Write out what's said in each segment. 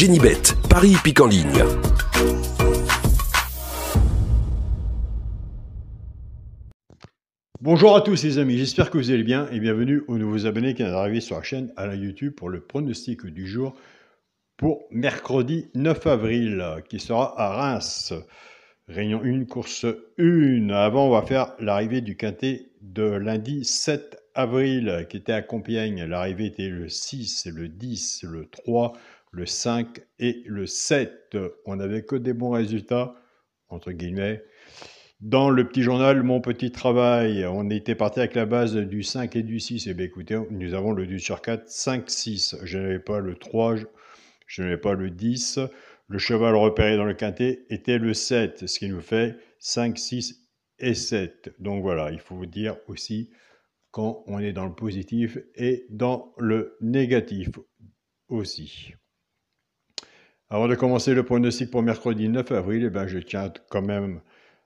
Génibet, Paris hippique en ligne. Bonjour à tous les amis, j'espère que vous allez bien et bienvenue aux nouveaux abonnés qui viennent d'arriver sur la chaîne à la YouTube pour le pronostic du jour pour mercredi 9 avril qui sera à Reims. Réunion 1, course 1. Avant, on va faire l'arrivée du quintet de lundi 7 avril qui était à Compiègne. L'arrivée était le 6, le 10, le 3, le 5 et le 7. On n'avait que des bons résultats, entre guillemets. Dans le petit journal, mon petit travail, on était parti avec la base du 5 et du 6. Et bien écoutez, nous avons le 2 sur 4, 5, 6. Je n'avais pas le 3, je n'avais pas le 10. Le cheval repéré dans le quintet était le 7, ce qui nous fait 5, 6 et 7. Donc voilà, il faut vous dire aussi quand on est dans le positif et dans le négatif aussi. Avant de commencer le pronostic pour mercredi 9 avril, je tiens quand même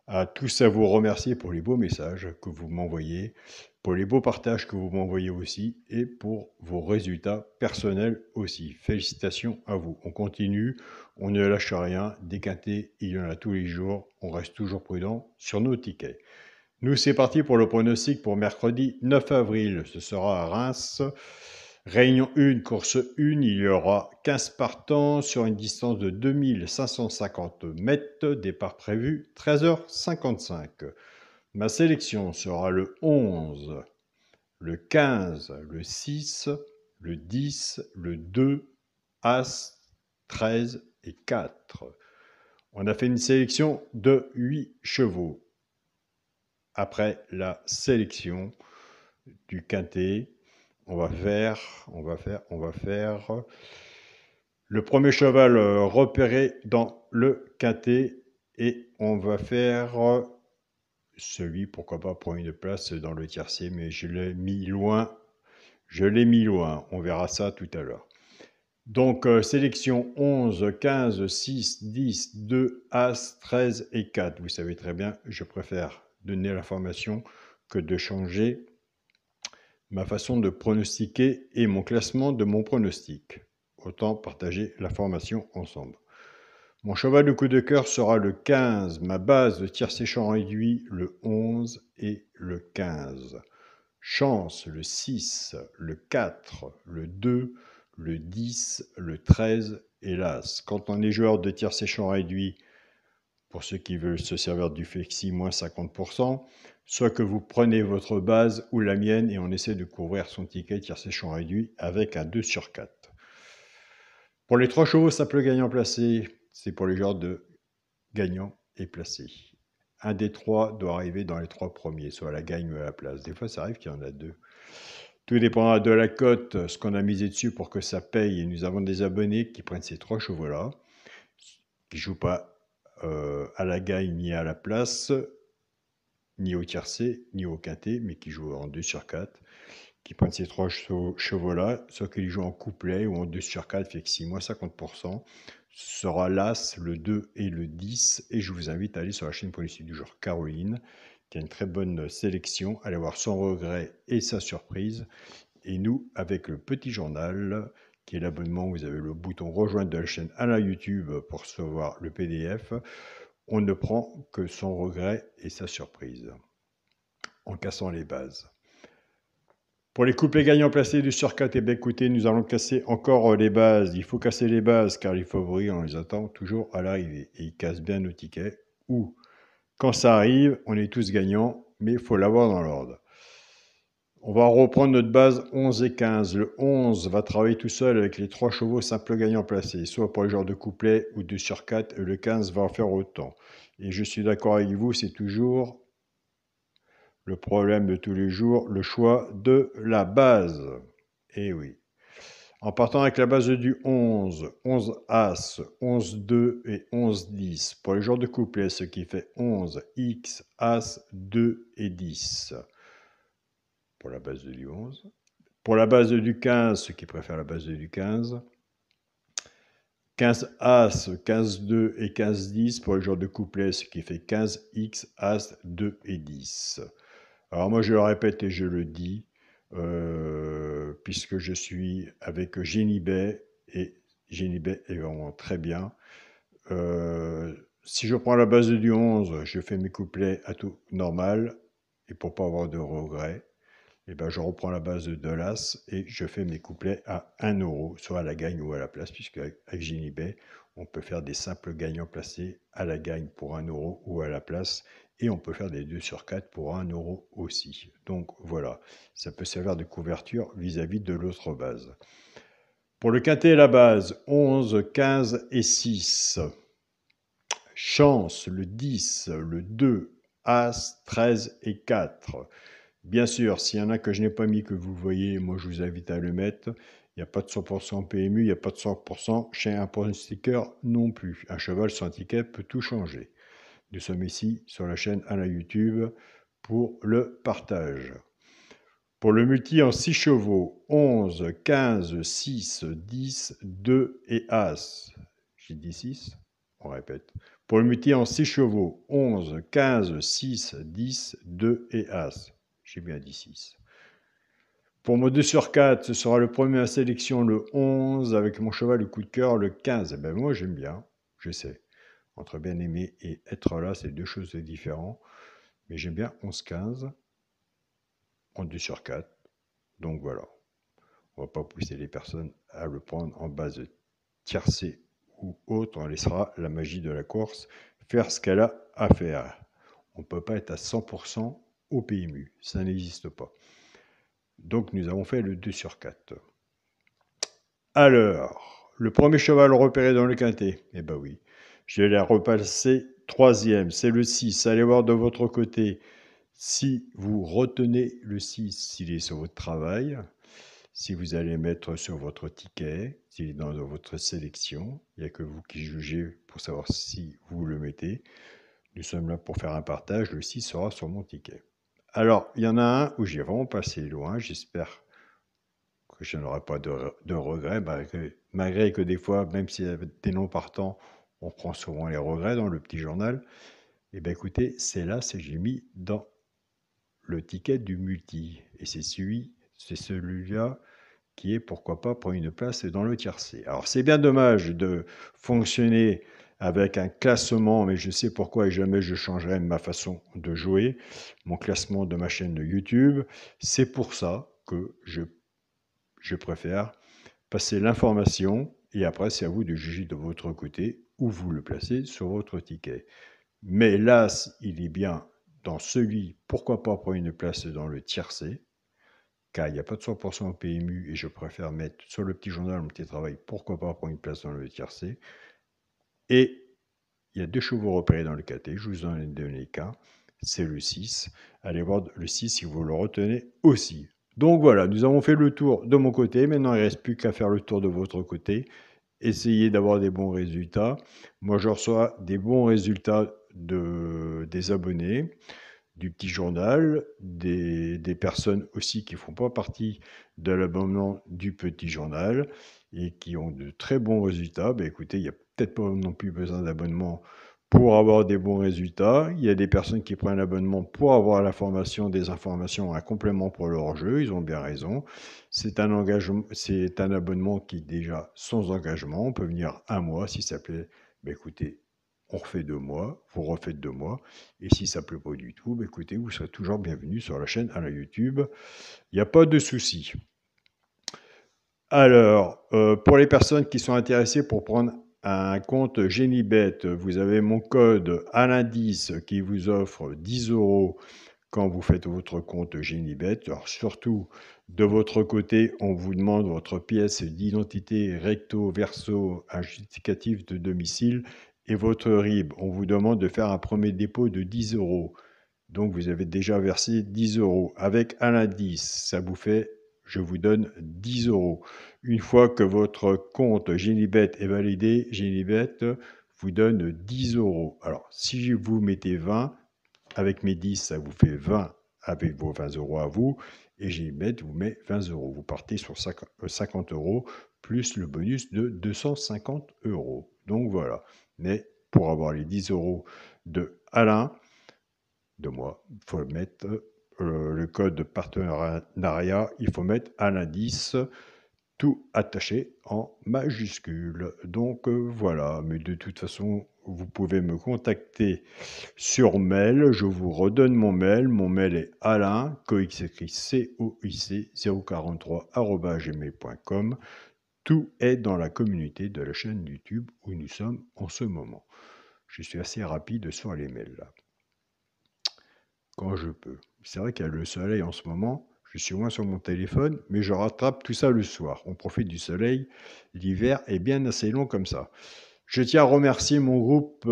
à tous à vous remercier pour les beaux messages que vous m'envoyez, pour les beaux partages que vous m'envoyez aussi et pour vos résultats personnels aussi. Félicitations à vous. On continue, on ne lâche rien. Des quintés, il y en a tous les jours. On reste toujours prudent sur nos tickets. Nous, c'est parti pour le pronostic pour mercredi 9 avril. Ce sera à Reims. Réunion 1, course 1, il y aura 15 partants sur une distance de 2550 mètres. Départ prévu 13h55. Ma sélection sera le 11, le 15, le 6, le 10, le 2, As, 13 et 4. On a fait une sélection de 8 chevaux. Après la sélection du quintet, on va faire le premier cheval repéré dans le quintet et on va faire celui, pourquoi pas, pour une place dans le tiercé, mais je l'ai mis loin, on verra ça tout à l'heure. Donc, sélection 11, 15, 6, 10, 2, As, 13 et 4. Vous savez très bien, je préfère donner l'information que de changer ma façon de pronostiquer et mon classement de mon pronostic. Autant partager l'information ensemble. Mon cheval de coup de cœur sera le 15. Ma base de tir séchant réduit, le 11 et le 15. Chance, le 6, le 4, le 2, le 10, le 13 et l'As. Quand on est joueur de tir séchant réduit, pour ceux qui veulent se servir du flexi, moins 50%, soit que vous prenez votre base ou la mienne et on essaie de couvrir son ticket tir séchant réduit avec un 2 sur 4. Pour les 3 chevaux, simple gagnant placé, c'est pour les joueurs de gagnant et placé. Un des 3 doit arriver dans les 3 premiers, soit à la gagne ou à la place. Des fois, ça arrive qu'il y en a 2. Tout dépendra de la cote, ce qu'on a misé dessus pour que ça paye. Et nous avons des abonnés qui prennent ces 3 chevaux-là, qui ne jouent pas à la gagne ni à la place, ni au tiercé, ni au quintet, mais qui jouent en 2 sur 4, qui prennent ces 3 chevaux-là, soit qu'ils jouent en couplet ou en 2 sur 4, fait que 6 moins 50%. Ce sera l'As, le 2 et le 10. Et je vous invite à aller sur la chaîne politique du jour Caroline, qui a une très bonne sélection. Allez voir son regret et sa surprise. Et nous, avec le petit journal, qui est l'abonnement, vous avez le bouton rejoindre de la chaîne à la YouTube pour recevoir le PDF. On ne prend que son regret et sa surprise, en cassant les bases. Pour les couplets gagnants placés du sur 4, écoutez, nous allons casser encore les bases. Il faut casser les bases car les favoris, on les attend toujours à l'arrivée. Et ils cassent bien nos tickets. Ou, quand ça arrive, on est tous gagnants, mais il faut l'avoir dans l'ordre. On va reprendre notre base 11 et 15. Le 11 va travailler tout seul avec les 3 chevaux simples gagnants placés, soit pour les genres de couplet ou 2 sur 4, et le 15 va en faire autant. Et je suis d'accord avec vous, c'est toujours le problème de tous les jours, le choix de la base. Eh oui. En partant avec la base du 11, 11 As, 11 2 et 11 10. Pour les genres de couplet, ce qui fait 11 X, As, 2 et 10. Pour la base du 11. Pour la base du 15, ceux qui préfèrent la base du 15. 15 As, 15 2 et 15 10 pour les joueurs de couplet, ce qui fait 15 X, As, 2 et 10. Alors moi je le répète et je le dis, puisque je suis avec Génibet et Genibet est vraiment très bien. Si je prends la base du 11, je fais mes couplets à tout normal, et pour pas avoir de regrets, et ben je reprends la base de l'As et je fais mes couplets à 1 €, soit à la gagne ou à la place, puisque avec Genibet, on peut faire des simples gagnants placés à la gagne pour 1 € ou à la place, et on peut faire des 2 sur 4 pour 1 € aussi. Donc voilà, ça peut servir de couverture vis-à-vis de l'autre base. Pour le quintet, la base, 11, 15 et 6. Chance, le 10, le 2, As, 13 et 4. Bien sûr, s'il y en a que je n'ai pas mis, que vous voyez, moi je vous invite à le mettre. Il n'y a pas de 100% PMU, il n'y a pas de 100% chez un pronostiqueur non plus. Un cheval sans ticket peut tout changer. Nous sommes ici sur la chaîne à la YouTube pour le partage. Pour le multi en 6 chevaux, 11, 15, 6, 10, 2 et As. J'ai dit 6, on répète. Pour le multi en 6 chevaux, 11, 15, 6, 10, 2 et As. J'ai bien dit 6. Pour mon 2 sur 4, ce sera le premier à sélection, le 11, avec mon cheval le coup de cœur, le 15. Eh ben moi j'aime bien, je sais. Entre bien aimer et être là, c'est deux choses différentes. Mais j'aime bien 11-15 en 2 sur 4. Donc voilà. On ne va pas pousser les personnes à le prendre en base de tiercé ou autre. On laissera la magie de la course faire ce qu'elle a à faire. On ne peut pas être à 100% au PMU. Ça n'existe pas. Donc nous avons fait le 2 sur 4. Alors, le premier cheval repéré dans le quintet. Eh ben oui. Je l'ai repassé troisième. C'est le 6. Allez voir de votre côté si vous retenez le 6, s'il est sur votre travail. Si vous allez mettre sur votre ticket, s'il est dans votre sélection, il n'y a que vous qui jugez pour savoir si vous le mettez. Nous sommes là pour faire un partage, le 6 sera sur mon ticket. Alors, il y en a un où j'ai vraiment passé loin, j'espère que je n'aurai pas de regrets, malgré que des fois, même s'il y a des noms partants, on prend souvent les regrets dans le petit journal. Eh bien écoutez, c'est là, c'est j'ai mis dans le ticket du multi. Et c'est celui-là qui est, pourquoi pas, prendre une place dans le tiercé. Alors, c'est bien dommage de fonctionner avec un classement, mais je sais pourquoi et jamais je changerai ma façon de jouer, mon classement de ma chaîne de YouTube. C'est pour ça que je préfère passer l'information et après, c'est à vous de juger de votre côté où vous le placez sur votre ticket. Mais là, il est bien dans celui, pourquoi pas prendre une place dans le tiercé, car il n'y a pas de 100% au PMU et je préfère mettre sur le petit journal mon petit travail, pourquoi pas prendre une place dans le tiercé. Et il y a 2 chevaux repérés dans le KT, je vous en ai donné qu'un, c'est le 6. Allez voir le 6 si vous le retenez aussi. Donc voilà, nous avons fait le tour de mon côté, maintenant il ne reste plus qu'à faire le tour de votre côté. Essayez d'avoir des bons résultats. Moi je reçois des bons résultats des abonnés du petit journal, des personnes aussi qui ne font pas partie de l'abonnement du petit journal et qui ont de très bons résultats. Ben écoutez, il n'y a peut-être pas non plus besoin d'abonnement pour avoir des bons résultats. Il y a des personnes qui prennent l'abonnement pour avoir l'information, des informations, un complément pour leur jeu. Ils ont bien raison. C'est un engagement, c'est un abonnement qui est déjà sans engagement. On peut venir un mois si ça plaît. Ben écoutez, on refait 2 mois, vous refaites 2 mois, et si ça ne plaît pas du tout, bah écoutez, vous serez toujours bienvenu sur la chaîne à la YouTube, il n'y a pas de souci. Alors, pour les personnes qui sont intéressées pour prendre un compte Genibet, vous avez mon code ALAIN10 qui vous offre 10 € quand vous faites votre compte Genibet. Alors surtout, de votre côté, on vous demande votre pièce d'identité recto verso, un justificatif de domicile et votre RIB. On vous demande de faire un premier dépôt de 10 €. Donc vous avez déjà versé 10 €. Avec un indice, ça vous fait, je vous donne 10 €. Une fois que votre compte Genibet est validé, Genibet vous donne 10 €. Alors si vous mettez 20, avec mes 10, ça vous fait 20 avec vos 20 € à vous. Et Genibet vous met 20 €. Vous partez sur 50 € plus le bonus de 250 €. Donc voilà. Mais pour avoir les 10 € de Alain, de moi, il faut mettre le code de partenariat, il faut mettre à l'indice tout attaché en majuscule. Donc voilà, mais de toute façon, vous pouvez me contacter sur mail. Je vous redonne mon mail. Mon mail est Alain, Coix écrit COIC 043 @gmail.com. Tout est dans la communauté de la chaîne YouTube où nous sommes en ce moment. Je suis assez rapide sur les mails là, quand je peux. C'est vrai qu'il y a le soleil en ce moment. Je suis moins sur mon téléphone, mais je rattrape tout ça le soir. On profite du soleil. L'hiver est bien assez long comme ça. Je tiens à remercier mon groupe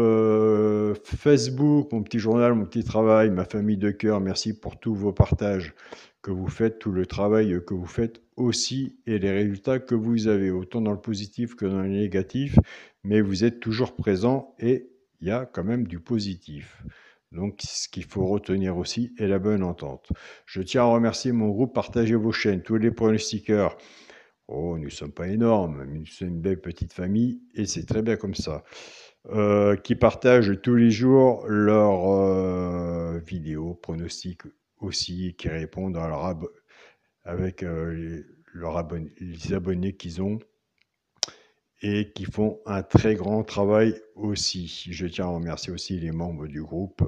Facebook, mon petit journal, mon petit travail, ma famille de cœur. Merci pour tous vos partages que vous faites, tout le travail que vous faites aussi et les résultats que vous avez, autant dans le positif que dans le négatif. Mais vous êtes toujours présents et il y a quand même du positif. Donc, ce qu'il faut retenir aussi est la bonne entente. Je tiens à remercier mon groupe Partagez vos chaînes, tous les pronostiqueurs. Oh, nous ne sommes pas énormes, mais nous sommes une belle petite famille et c'est très bien comme ça. Qui partagent tous les jours leurs vidéos, pronostics aussi, qui répondent à avec les abonnés qu'ils ont et qui font un très grand travail aussi. Je tiens à remercier aussi les membres du groupe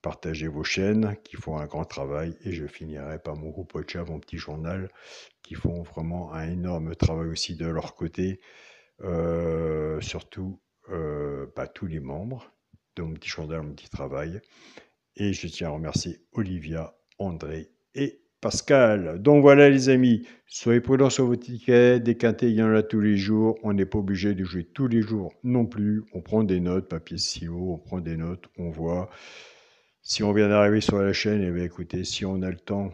Partagez vos chaînes, qui font un grand travail, et je finirai par mon groupe WhatsApp, mon petit journal, qui font vraiment un énorme travail aussi de leur côté, surtout tous les membres de mon petit journal, mon petit travail. Et je tiens à remercier Olivia, André et Pascal. Donc voilà les amis, soyez prudents sur vos tickets, des quintés il y en a tous les jours, on n'est pas obligé de jouer tous les jours non plus, on prend des notes, papier stylo, on prend des notes, on voit. Si on vient d'arriver sur la chaîne, eh bien, écoutez, si on a le temps,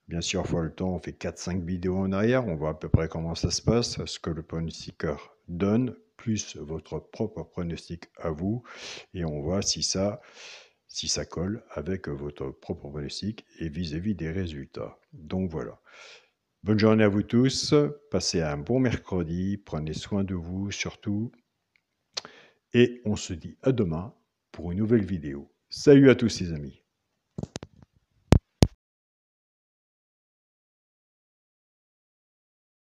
bien sûr, il faut le temps, on fait 4-5 vidéos en arrière, on voit à peu près comment ça se passe, ce que le pronostiqueur donne, plus votre propre pronostic à vous, et on voit si ça colle avec votre propre pronostic et vis-à-vis des résultats. Donc voilà. Bonne journée à vous tous, passez un bon mercredi, prenez soin de vous surtout, et on se dit à demain pour une nouvelle vidéo. Salut à tous les amis.